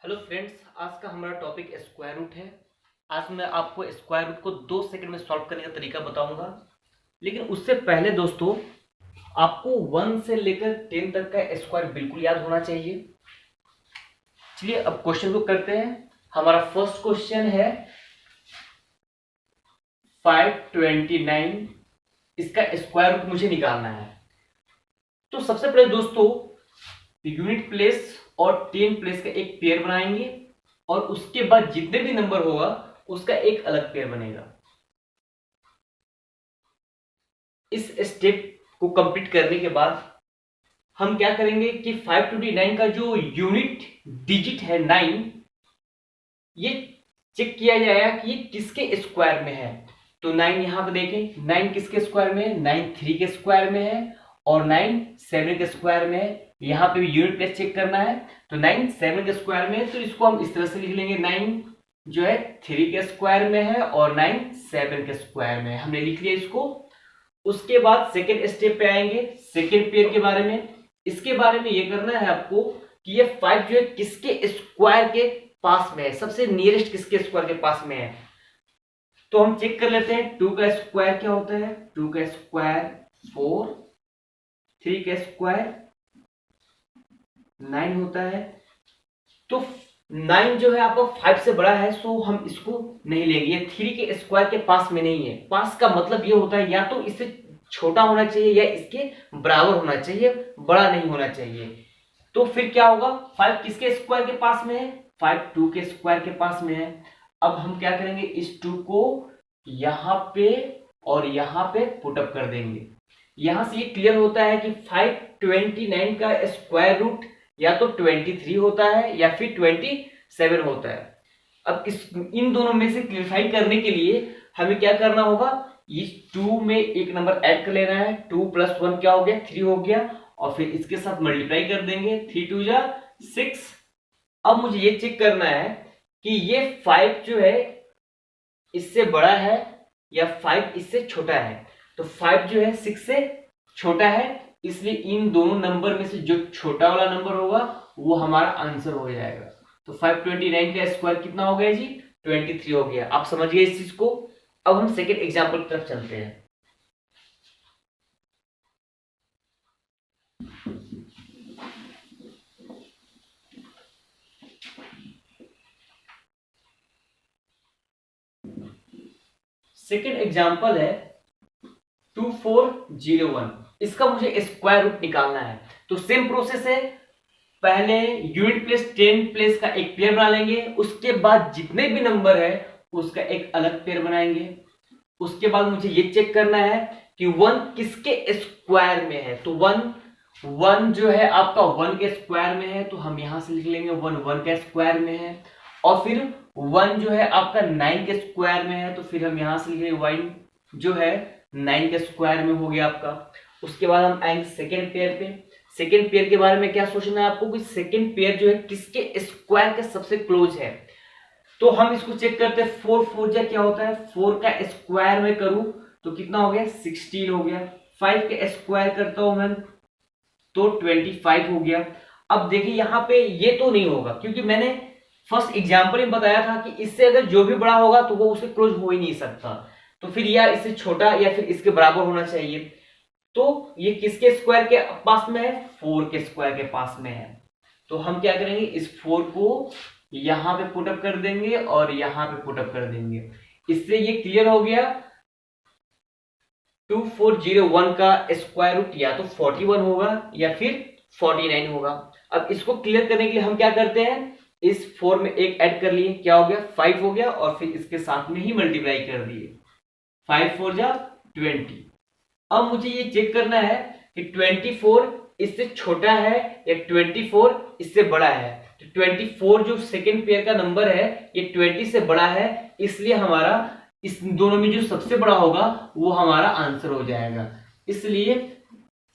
Hello friends, आज का हमारा टॉपिक स्क्वायर रूट है। आज मैं आपको स्क्वायर रूट को 2 सेकंड में सॉल्व करने का तरीका बताऊंगा। लेकिन उससे पहले दोस्तों, आपको 1 से लेकर 10 तक का स्क्वायर बिल्कुल याद होना चाहिए। चलिए अब क्वेश्चन को करते हैं। हमारा फर्स्ट क्वेश्चन है 529, इसका स्क्वायर रूट मुझे निकालना है। तो सबसे पहले दोस्तों, यूनिट प्लेस और 10 प्लेस का एक पेयर बनाएंगे और उसके बाद जितने भी नंबर होगा उसका एक अलग पेयर बनेगा। इस स्टेप को कंप्लीट करने के बाद हम क्या करेंगे कि 529 का जो यूनिट डिजिट है 9, ये चेक किया जाएगा कि ये किसके स्क्वायर में है। तो 9 यहां पर देखें, 9 किसके स्क्वायर में है? 9 3 के स्क्वायर में है और 9 7 के स्क्वायर में है। यहां पे भी यूनिट प्लेस चेक करना है। तो 9 7 के स्क्वायर में है, तो इसको हम इस तरह से लिख लेंगे, 9 जो है 3 के स्क्वायर में है और 9 7 के स्क्वायर में है। हमने लिख लिया इसको। उसके बाद सेकेंड स्टेप पे आएंगे, सेकेंड पेयर के बारे में। इसके बारे में ये करना है आपको कि ये 5 जो है किसके स्क्वायर के पास में है, सबसे नियरेस्ट किसके स्क्वायर के पास में है। तो हम चेक कर लेते हैं 2 का स्क्वायर क्या होता है। 2 का स्क्वायर 4, 3 का स्क्वायर 9 होता है। तो 9 जो है आपका 5 से बड़ा है, सो हम इसको नहीं लेंगे। ये 3 के स्क्वायर के पास में नहीं है। पास का मतलब ये होता है या तो इससे छोटा होना चाहिए या इसके बराबर होना चाहिए, बड़ा नहीं होना चाहिए। तो फिर क्या होगा, 5 किसके स्क्वायर के पास में है? 5 2 के स्क्वायर के पास में है। अब हम क्या करेंगे, इस 2 को यहां पे और यहां पे पुटअप कर देंगे। यहां से ये क्लियर होता है कि 529 का स्क्वायर रूट या तो 23 होता है या फिर 27 होता है। अब इन दोनों में से क्लियरिफाई करने के लिए हमें क्या करना होगा, इस 2 में एक नंबर ऐड कर लेना है। 2 प्लस 1 क्या हो गया? 3 हो गया। और फिर इसके साथ मल्टीप्लाई कर देंगे, 3 2 जा 6। अब मुझे ये चेक करना है कि ये 5 जो है इससे बड़ा है या 5 इससे छोटा है। तो 5 जो है 6 से छोटा है, इसलिए इन दोनों नंबर में से जो छोटा वाला नंबर होगा वो हमारा आंसर हो जाएगा। तो 529 का स्क्वायर कितना हो गया जी? 23 हो गया। आप समझ गए इस चीज को। अब हम सेकेंड एग्जाम्पल की तरफ चलते हैं। सेकेंड एग्जाम्पल है 2401। इसका मुझे स्क्वायर रूट निकालना है। तो सेम प्रोसेस है, पहले यूनिट प्लेस 10 प्लेस का एक पेयर बना लेंगे। उसके बाद जितने भी नंबर है उसका एक अलग पेयर बनाएंगे। उसके बाद मुझे ये चेक करना है कि 1 किसके स्क्वायर में है। तो 1 जो है आपका 1 के स्क्वायर में है, तो हम यहां से लिख लेंगे 1 1 के स्क्वायर में है। और फिर 1 जो है आपका 9 के स्क्वायर में है, तो फिर हम यहां से लिखेंगे 1 जो है 9 के स्क्वायर में हो गया आपका। उसके बाद हम आएंगे सेकेंड पेयर पे। सेकेंड पेयर के बारे में क्या सोचना है आपको कि सेकेंड पेयर जो है किसके स्क्वायर के सबसे क्लोज है। तो हम इसको चेक करते हैं, 4 4 जा क्या होता है? 4 का स्क्वायर में करूं तो कितना हो गया? 16 हो गया। 5 के स्क्वायर करता हूं मैं तो 25 हो गया। अब देखिए यहां पे ये तो नहीं होगा, क्योंकि मैंने फर्स्ट एग्जांपल में बताया था कि इससे अगर जो भी बड़ा होगा तो वो उससे क्लोज हो ही नहीं सकता। तो फिर या इससे छोटा या फिर इसके बराबर होना चाहिए। तो ये किसके स्क्वायर के पास में है? 4 के स्क्वायर के पास में है। तो हम क्या करेंगे, इस 4 को यहां पे पुटअप कर देंगे और यहां पे पुटअप कर देंगे। इससे ये क्लियर हो गया 2401 का स्क्वायर रूट या तो 41 होगा या फिर 49 होगा। अब इसको क्लियर करने के लिए हम क्या करते हैं, इस 4 में एक ऐड कर लिए, क्या हो गया? 5 हो गया और फिर इसके साथ में ही मल्टीप्लाई कर दिए। 5 4 जा 20। अब मुझे ये चेक करना है कि 24 इससे छोटा है या 24 इससे बड़ा है। तो 24 जो सेकेंड पेयर का नंबर है ये 20 से बड़ा है, इसलिए हमारा इस दोनों में जो सबसे बड़ा होगा वो हमारा आंसर हो जाएगा। इसलिए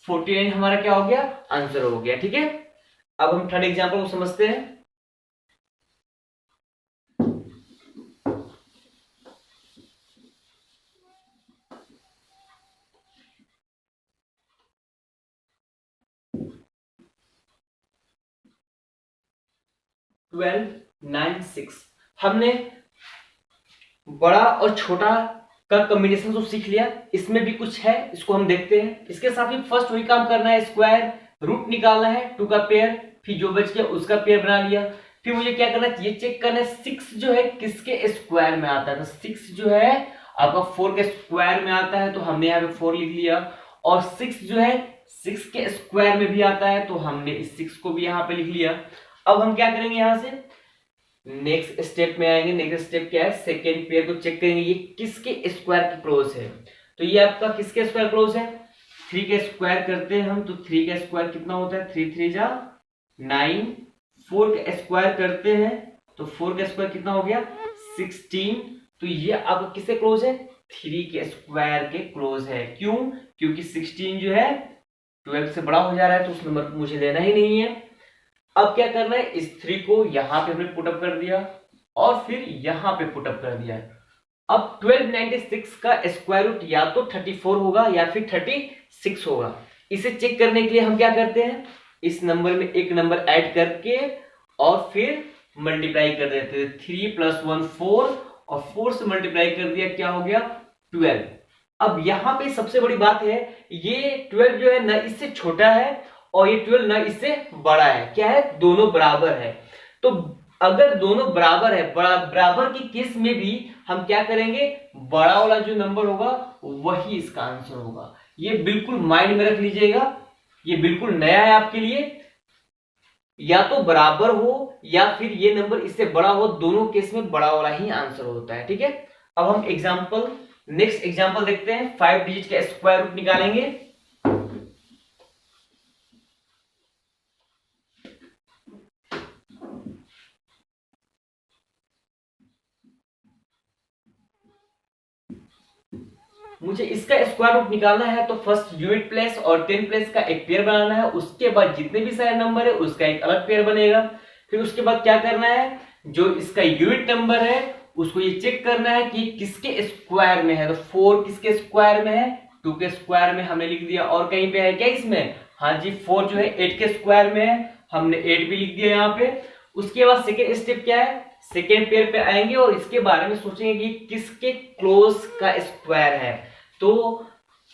49 हमारा क्या हो गया? आंसर हो गया। ठीक है, अब हम थर्ड एग्जांपल को समझते हैं। 12, 9, 6। हमने बड़ा और छोटा का कॉम्बिनेशन तो सीख लिया, इसमें भी कुछ है, इसको हम देखते हैं। इसके साथ ही फर्स्ट वही काम करना है, स्क्वायर रूट निकालना है 2 का पेयर, फिर जो बच गया उसका पेयर बना लिया। फिर मुझे क्या करना है, ये चेक करना है 6 जो है किसके स्क्वायर में आता है। तो 6 जो है आपका 4 के स्क्वायर में आता है, तो हमने यहाँ पे 4 लिख लिया। और 6 जो है 6 के स्क्वायर में भी आता है, तो हमने इस 6 को भी यहाँ पे लिख लिया। अब हम क्या करेंगे, यहां से नेक्स्ट स्टेप में आएंगे। नेक्स्ट स्टेप क्या है, सेकेंड पेयर को चेक करेंगे ये किसके स्क्वायर के क्लोज है। तो ये आपका किसके स्क्वायर क्लोज है, 3 के स्क्वायर करते हैं हम, तो 3 का स्क्वायर कितना होता है, 3 3 जा 9। 4 के स्क्वायर करते हैं तो 4 का स्क्वायर कितना हो गया 16। तो ये आपका किससे क्लोज है, 3 के स्क्वायर के क्लोज है। क्यों, क्योंकि 16 जो है 12 से बड़ा हो जा रहा है, तो उस नंबर को मुझे लेना ही नहीं है। अब क्या करना है, इस 3 को यहां पे हमने पुटअप कर दिया और फिर यहां पे पुटअप कर दिया। अब 1296 का स्क्वायर रूट या तो 34 होगा या फिर 36 होगा। इसे चेक करने के लिए हम क्या करते हैं, इस नंबर में एक नंबर ऐड करके और फिर मल्टीप्लाई कर देते हैं। 3 + 1 4 और 4 से मल्टीप्लाई कर दिया, क्या हो गया 12। अब यहां पे सबसे बड़ी बात है, ये 12 जो है ना इससे छोटा है और ये 12 ना इससे बड़ा है। क्या है, दोनों बराबर है। तो अगर दोनों बराबर है, बराबर की केस में भी हम क्या करेंगे, बड़ा वाला जो नंबर होगा वही इसका आंसर होगा। ये बिल्कुल माइंड में रख लीजिएगा, ये बिल्कुल नया है आपके लिए। या तो बराबर हो या फिर ये नंबर इससे बड़ा हो, दोनों केस में बड़ा वाला ही आंसर होता है। ठीक है, अब हम नेक्स्ट एग्जांपल देखते हैं। 5 डिजिट का स्क्वायर रूट निकालेंगे। मुझे इसका स्क्वायर रूट निकालना है, तो फर्स्ट यूनिट प्लेस और 10 प्लेस का एक पेयर बनाना है। उसके बाद जितने भी सारे नंबर है उसका एक अलग पेयर बनेगा। फिर उसके बाद क्या करना है, जो इसका यूनिट नंबर है उसको ये चेक करना है कि किसके स्क्वायर में है। तो 4 किसके स्क्वायर में है, 2 के स्क्वायर में हमने लिख दिया। और कहीं पे है क्या इसमें, हाँ जी 4 जो है 8 के स्क्वायर में है, हमने 8 भी लिख दिया यहाँ पे। उसके बाद सेकेंड स्टेप क्या है, सेकेंड पेयर पे आएंगे और इसके बारे में सोचेंगे कि किसके क्लोज का स्क्वायर है। तो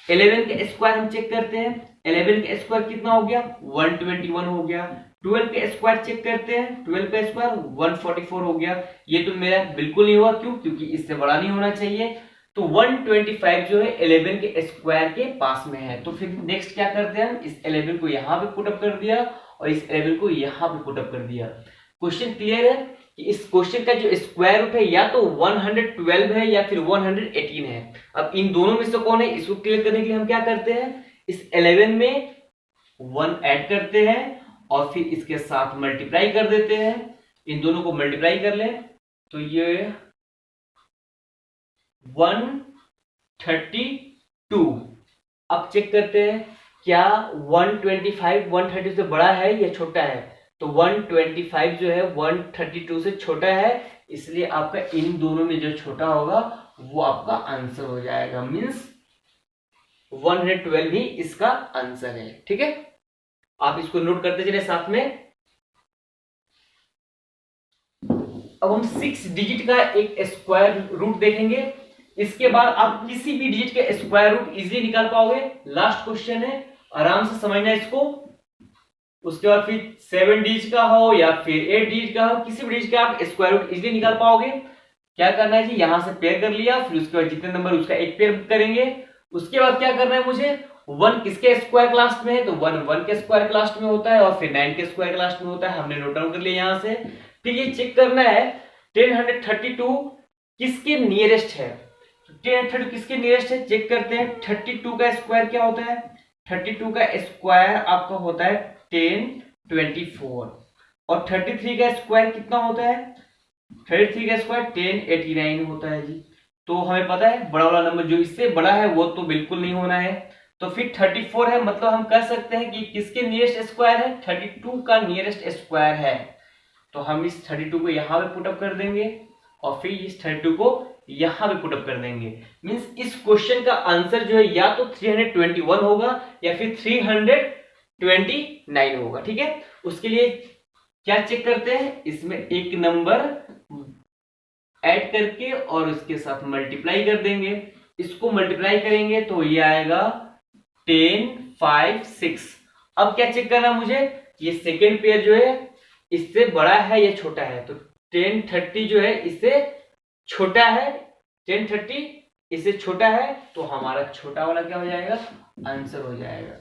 11 के स्क्वायर हम चेक करते हैं। 11 के स्क्वायर कितना हो गया 121 हो गया। 12 के स्क्वायर चेक करते हैं, 12 का स्क्वायर 144 हो गया। ये तो मेरा बिल्कुल नहीं हुआ, क्यों, क्योंकि इससे बड़ा नहीं होना चाहिए। तो 125 जो है 11 के स्क्वायर के पास में है। तो फिर नेक्स्ट क्या करते हैं, इस 11 को यहां पे पुटअप कर दिया और इस 11 को यहां पे पुटअप कर दिया। क्वेश्चन क्लियर है कि इस क्वेश्चन का जो स्क्वायर रूट है या तो 112 है या फिर 118 है। अब इन दोनों में से कौन है, इसको क्लियर करने के लिए हम क्या करते हैं, इस 11 में 1 ऐड करते हैं और फिर इसके साथ मल्टीप्लाई कर देते हैं। इन दोनों को मल्टीप्लाई कर लें तो ये 132। अब चेक करते हैं क्या 125 130 से बड़ा है या छोटा है। तो 125 जो है 132 से छोटा है, इसलिए आपका इन दोनों में जो छोटा होगा वो आपका आंसर हो जाएगा। मींस 112 ही इसका आंसर है। ठीक है, आप इसको नोट करते चले साथ में। अब हम 6 डिजिट का एक स्क्वायर रूट देखेंगे। इसके बाद आप किसी भी डिजिट के स्क्वायर रूट इजीली निकाल पाओगे। लास्ट क्वेश्चन है, आराम से समझना इसको। उसके बाद फिर 7 डिजिट का हो या फिर 8 डिजिट का हो, किसी भी डिजिट का आप स्क्वायर रूट इजीली निकाल पाओगे। क्या करना है जी, यहां से पेयर कर लिया, फिर उसके बाद जितने नंबर उसका एक पेयर करेंगे। उसके बाद क्या करना है मुझे, 1 किसके स्क्वायर के लास्ट में है, तो 1 के स्क्वायर के लास्ट में होता है और फिर 9 के स्क्वायर के लास्ट में होता है। हमने नोट डाउन कर लिया यहां से। फिर ये चेक करना है 1032 किसके नियरेस्ट है। 1032 किसके नियरेस्ट है चेक करते हैं। 32 का स्क्वायर क्या होता है, 32 का स्क्वायर आपका होता है 1024 और 33 का स्क्वायर कितना होता है, 33 का स्क्वायर 1089 होता है जी। तो हमें पता है बड़ा वाला नंबर जो इससे बड़ा है वो तो बिल्कुल नहीं होना है। तो फिर 34 है, मतलब हम कह सकते हैं कि किसके नियरेस्ट स्क्वायर है, 32 का नियरेस्ट स्क्वायर है। तो हम इस 32 को यहां पे पुटअप कर देंगे और फिर इस 32 को यहां पे पुटअप कर देंगे। मींस इस क्वेश्चन का आंसर जो है या तो 321 होगा या फिर 329 होगा। ठीक है, उसके लिए क्या चेक करते हैं, इसमें एक नंबर ऐड करके और उसके साथ मल्टीप्लाई कर देंगे। इसको मल्टीप्लाई करेंगे तो ये आएगा 10, 5, 6। अब क्या चेक करना मुझे, ये सेकेंड पेयर जो है इससे बड़ा है या छोटा है, तो 10, 30 जो है इससे छोटा है, 10, 30 इससे छोटा है, तो हमारा छोटा वाला क्या हो जाएगा, आंसर हो जाएगा।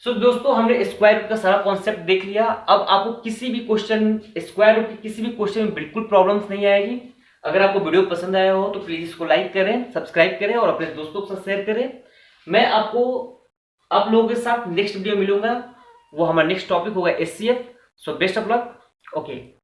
सो दोस्तों हमने स्क्वायर रूट का सारा कॉन्सेप्ट देख लिया। अब आपको किसी भी क्वेश्चन, स्क्वायर रूट के किसी भी क्वेश्चन में बिल्कुल प्रॉब्लम्स नहीं आएगी। अगर आपको वीडियो पसंद आया हो तो प्लीज इसको लाइक करें, सब्सक्राइब करें और अपने दोस्तों के साथ शेयर करें। मैं आपको आप लोगों के साथ नेक्स्ट वीडियो मिलूंगा, वो हमारा नेक्स्ट टॉपिक होगा HCF. So best of luck. Okay.